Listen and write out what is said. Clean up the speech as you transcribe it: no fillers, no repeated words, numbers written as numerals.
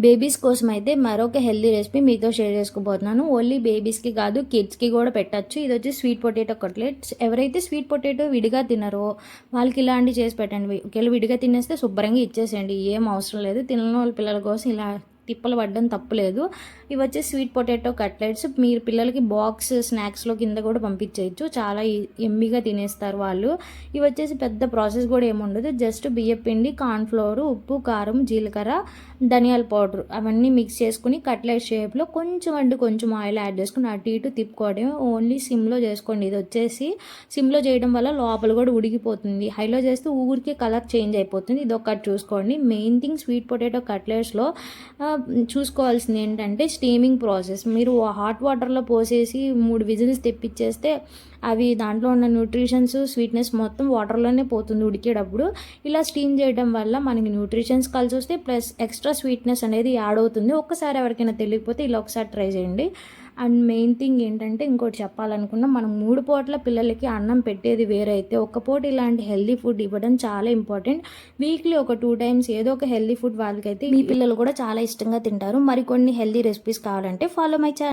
Babies కోసం అయితే మరొక హెల్తీ రెసిపీ మీతో షేర్ చేసుకోబోతున్నాను. ఓన్లీ బేబీస్కి కాదు, కిడ్స్కి కూడా పెట్టచ్చు. ఇది వచ్చి స్వీట్ పొటాటో కట్లెట్స్. ఎవరైతే స్వీట్ పొటాటో విడిగా తినరో వాళ్ళకి ఇలాంటివి చేసి పెట్టండి. ఒకవేళ విడిగా తినేస్తే శుభ్రంగా ఇచ్చేసేయండి, ఏం అవసరం లేదు. తినని వాళ్ళ పిల్లల కోసం ఇలా తిప్పలు పడ్డం తప్పులేదు. ఇవి వచ్చి స్వీట్ పొటాటో కట్లెట్స్. మీరు పిల్లలకి బాక్స్ స్నాక్స్లో కింద కూడా పంపించేయచ్చు, చాలా ఎమ్మిగా తినేస్తారు వాళ్ళు. ఇవి వచ్చేసి పెద్ద ప్రాసెస్ కూడా ఏముండదు. జస్ట్ బియ్యపిండి, కార్న్ఫ్లోర్, ఉప్పు, కారం, జీలకర్ర, ధనియాల పౌడర్ అవన్నీ మిక్స్ చేసుకుని కట్లెట్ షేప్లో కొంచెం ఆయిల్ యాడ్ చేసుకుని అటు ఇటు తిప్పుకోవడం. ఓన్లీ సిమ్లో చేసుకోండి. ఇది వచ్చేసి సిమ్లో చేయడం వల్ల లోపల కూడా ఉడికిపోతుంది. హైలో చేస్తే ఊరికే కలర్ చేంజ్ అయిపోతుంది. ఇది ఒకటి చూసుకోండి. మెయిన్ థింగ్ స్వీట్ పొటాటో కట్లెట్స్లో చూసుకోవాల్సింది ఏంటంటే స్టీమింగ్ ప్రాసెస్. మీరు హాట్ వాటర్లో పోసేసి 3 విజిల్స్ తెప్పించేస్తే అవి దాంట్లో ఉన్న న్యూట్రిషన్స్, స్వీట్నెస్ మొత్తం వాటర్లోనే పోతుంది ఉడికేటప్పుడు. ఇలా స్టీమ్ చేయడం వల్ల మనకి న్యూట్రిషన్స్ కలిసి వస్తే ప్లస్ ఎక్స్ట్రా స్వీట్నెస్ అనేది యాడ్ అవుతుంది. ఒక్కసారి ఎవరికైనా తెలియకపోతే ఇలా ఒకసారి ట్రై చేయండి. అండ్ మెయిన్ థింగ్ ఏంటంటే ఇంకోటి చెప్పాలనుకున్నా, మనం 3 పూటల పిల్లలకి అన్నం పెట్టేది వేరైతే ఒక్క పూట ఇలాంటి హెల్దీ ఫుడ్ ఇవ్వడం చాలా ఇంపార్టెంట్. వీక్లీ ఒక 2 టైమ్స్ ఏదో ఒక హెల్దీ ఫుడ్ వాళ్ళకైతే మీ పిల్లలు కూడా చాలా ఇష్టంగా తింటారు. మరికొన్ని హెల్దీ రెసిపీస్ కావాలంటే ఫాలో మై ఛానల్.